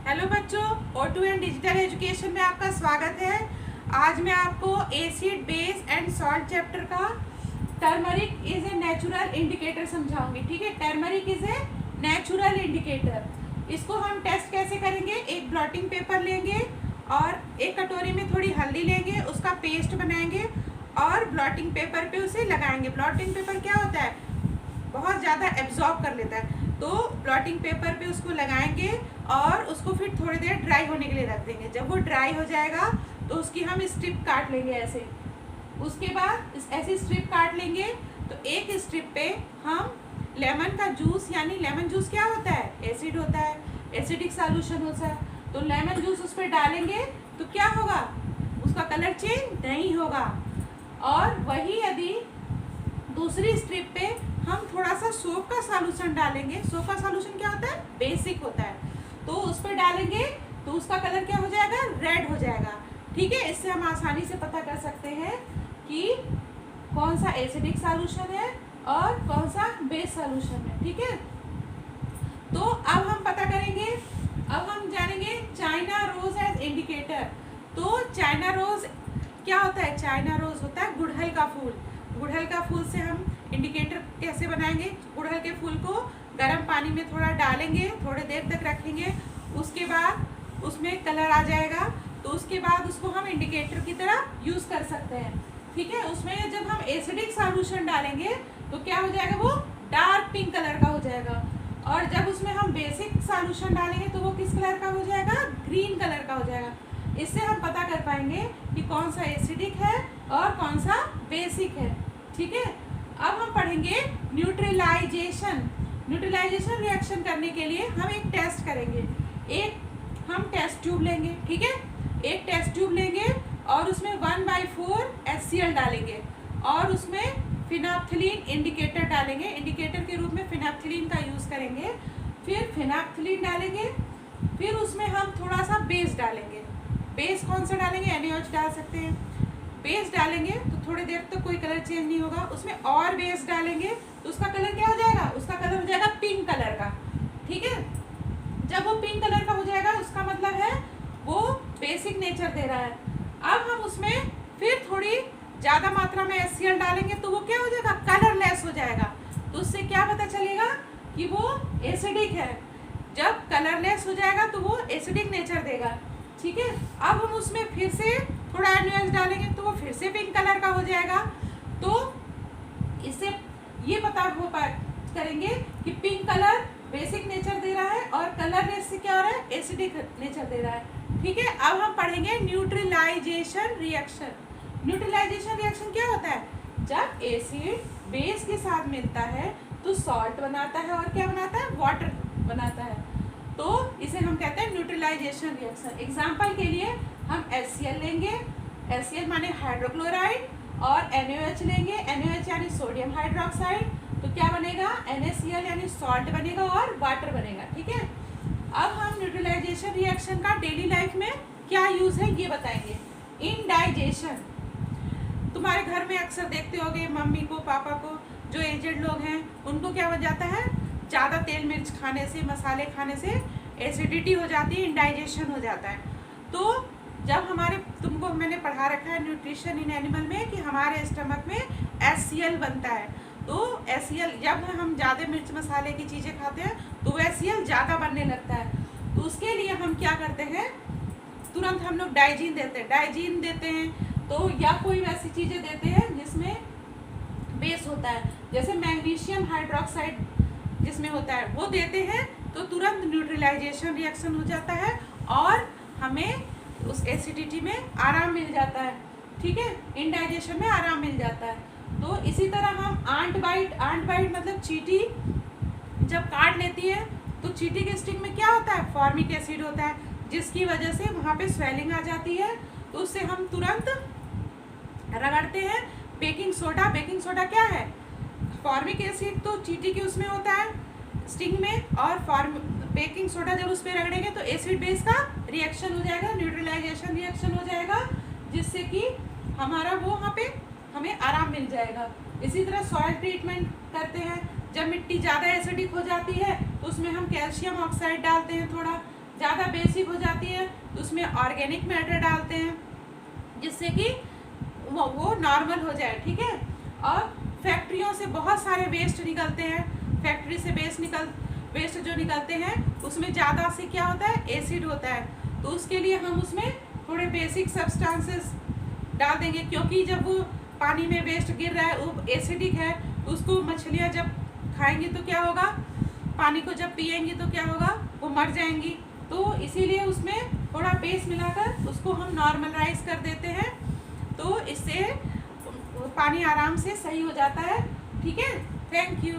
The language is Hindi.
हेलो बच्चों, O2 एंड डिजिटल एजुकेशन में आपका स्वागत है। आज मैं आपको acid base and salt chapter का turmeric is a natural indicator समझाऊंगी। ठीक है, turmeric is a natural indicator. इसको हम टेस्ट कैसे करेंगे, एक ब्लॉटिंग पेपर लेंगे और एक कटोरी में थोड़ी हल्दी लेंगे, उसका पेस्ट बनाएंगे और ब्लॉटिंग पेपर पे उसे लगाएंगे। ब्लॉटिंग पेपर क्या होता है, बहुत ज़्यादा एब्जॉर्ब कर लेता है, तो ब्लॉटिंग पेपर पे उसको लगाएंगे और उसको फिर थोड़ी देर ड्राई होने के लिए रख देंगे। जब वो ड्राई हो जाएगा तो उसकी हम स्ट्रिप काट लेंगे ऐसे। उसके बाद ऐसी स्ट्रिप काट लेंगे तो एक स्ट्रिप पे हम लेमन का जूस, यानी लेमन जूस क्या होता है, एसिड होता है, एसिडिक सॉल्यूशन होता है, तो लेमन जूस उस पर डालेंगे तो क्या होगा, उसका कलर चेंज नहीं होगा। और वही यदि दूसरी स्ट्रिप पे हम थोड़ा सा सोप का सॉल्यूशन डालेंगे, सोप का सॉल्यूशन क्या होता है, बेसिक होता है, तो उस पर डालेंगे तो उसका कलर क्या हो जाएगा, रेड हो जाएगा। ठीक है, इससे हम आसानी से पता कर सकते हैं कि कौन सा एसिडिक सॉल्यूशन है और कौन सा बेस सॉल्यूशन है। ठीक है, तो अब हम पता करेंगे, अब हम जानेंगे चाइना रोज एज इंडिकेटर। तो चाइना रोज क्या होता है, चाइना रोज होता है गुड़हल का फूल। गुड़हल का फूल से हम इंडिकेटर कैसे बनाएंगे, गुड़हल के फूल को गर्म पानी में थोड़ा डालेंगे, थोड़ी देर तक रखेंगे, उसके बाद उसमें कलर आ जाएगा, तो उसके बाद उसको हम इंडिकेटर की तरह यूज़ कर सकते हैं। ठीक है, उसमें जब हम एसिडिक सॉल्यूशन डालेंगे तो क्या हो जाएगा, वो डार्क पिंक कलर का हो जाएगा, और जब उसमें हम बेसिक सॉल्यूशन डालेंगे तो वो किस कलर का हो जाएगा, ग्रीन कलर का हो जाएगा। इससे हम पता कर पाएंगे कि कौन सा एसिडिक है और कौन सा बेसिक है। ठीक है, अब हम पढ़ेंगे न्यूट्रलाइजेशन। न्यूट्रलाइजेशन रिएक्शन करने के लिए हम एक टेस्ट करेंगे। एक हम टेस्ट ट्यूब लेंगे, ठीक है, एक टेस्ट ट्यूब लेंगे और उसमें 1/4 HCl डालेंगे और उसमें फिनाप्थिलीन इंडिकेटर डालेंगे। इंडिकेटर के रूप में फिनाप्थिलीन का यूज़ करेंगे। फिर फिनाप्थिलीन डालेंगे, फिर उसमें हम थोड़ा सा बेस डालेंगे। बेस कौन सा डालेंगे, NaOH डाल सकते हैं। बेस डालेंगे तो थोड़ी देर तक कोई कलर चेंज नहीं होगा, उसमें और बेस डालेंगे तो उसका कलर क्या हो जाएगा, उसका कलर हो जाएगा पिंक कलर का। ठीक है, जब वो पिंक कलर का हो जाएगा उसका मतलब है वो बेसिक नेचर दे रहा है। अब हम उसमें फिर थोड़ी ज़्यादा मात्रा में HCl डालेंगे तो वो क्या हो जाएगा, कलरलेस हो जाएगा। तो उससे क्या पता चलेगा कि वो एसिडिक है। जब कलरलेस हो जाएगा तो वो एसिडिक नेचर देगा। ठीक है, अब हम उसमें फिर से थोड़ा NaOH डालेंगे तो वो फिर से पिंक कलर का हो जाएगा। तो इससे ये पता हो करेंगे कि पिंक कलर बेसिक नेचर दे रहा है और कलरलेस से क्या हो रहा है, एसिडिक नेचर दे रहा है। ठीक है, अब हम पढ़ेंगे न्यूट्रलाइजेशन रिएक्शन। न्यूट्रलाइजेशन रिएक्शन क्या होता है, जब एसिड बेस के साथ मिलता है तो सॉल्ट बनाता है और क्या बनाता है, वाटर बनाता है। तो इसे हम कहते हैं न्यूट्रलाइजेशन रिएक्शन। एग्जाम्पल के लिए हम HCl लेंगे, HCl माने हाइड्रोक्लोराइड, और NaOH लेंगे, NaOH यानी सोडियम हाइड्रोक्साइड, तो क्या बनेगा, NaCl यानी सॉल्ट बनेगा और वाटर बनेगा। ठीक है, अब हम न्यूट्रलाइजेशन रिएक्शन का डेली लाइफ में क्या यूज़ है ये बताएंगे। इंडाइजेशन, तुम्हारे घर में अक्सर देखते होगे मम्मी को, पापा को, जो एजेड लोग हैं उनको क्या हो जाता है, ज़्यादा तेल मिर्च खाने से, मसाले खाने से एसिडिटी हो जाती है, इंडाइजेशन हो जाता है। तो जब हमारे, तुमको मैंने पढ़ा रखा है न्यूट्रिशन इन एनिमल में कि हमारे स्टमक में HCl बनता है। तो HCl जब हम ज़्यादा मिर्च मसाले की चीज़ें खाते हैं तो वो HCl ज़्यादा बनने लगता है। तो उसके लिए हम क्या करते हैं, तुरंत हम लोग डाइजीन देते हैं, तो या कोई वैसी चीज़ें देते हैं जिसमें बेस होता है, जैसे मैग्नीशियम हाइड्रोक्साइड जिसमें होता है वो देते हैं, तो तुरंत न्यूट्रलाइजेशन रिएक्शन हो जाता है और हमें उस एसिडिटी में आराम मिल जाता है। ठीक है, इंडाइजेशन में आराम मिल जाता है। तो इसी तरह हम आंट बाइट मतलब चींटी जब काट लेती है तो चींटी के स्टिंग में क्या होता है, फॉर्मिक एसिड होता है, जिसकी वजह से वहाँ पे स्वेलिंग आ जाती है। तो उससे हम तुरंत रगड़ते हैं। बेकिंग सोडा क्या है, फॉर्मिक एसिड तो चींटी के उसमें होता है स्टिंग में, और बेकिंग सोडा जब उस पर रगड़ेंगे तो एसिड बेस का रिएक्शन हो जाएगा, न्यूट्रलाइजेशन रिएक्शन हो जाएगा, जिससे कि हमारा वो वहाँ पे हमें आराम मिल जाएगा। इसी तरह सॉइल ट्रीटमेंट करते हैं, जब मिट्टी ज़्यादा एसिडिक हो जाती है तो उसमें हम कैल्शियम ऑक्साइड डालते हैं, थोड़ा ज़्यादा बेसिक हो जाती है तो उसमें ऑर्गेनिक मैटर डालते हैं जिससे कि वो नॉर्मल हो जाए, ठीक है। और फैक्ट्रियों से बहुत सारे वेस्ट निकलते हैं, फैक्ट्री से वेस्ट जो निकलते हैं उसमें ज़्यादा से क्या होता है, एसिड होता है। तो उसके लिए हम उसमें थोड़े बेसिक सब्सटेंसेस डाल देंगे, क्योंकि जब वो पानी में वेस्ट गिर रहा है वो एसिडिक है, तो उसको मछलियाँ जब खाएंगी तो क्या होगा, पानी को जब पिएंगी तो क्या होगा, वो मर जाएंगी। तो इसीलिए उसमें थोड़ा बेस मिलाकर उसको हम नॉर्मलाइज कर देते हैं, तो इससे पानी आराम से सही हो जाता है, ठीक है। Thank you.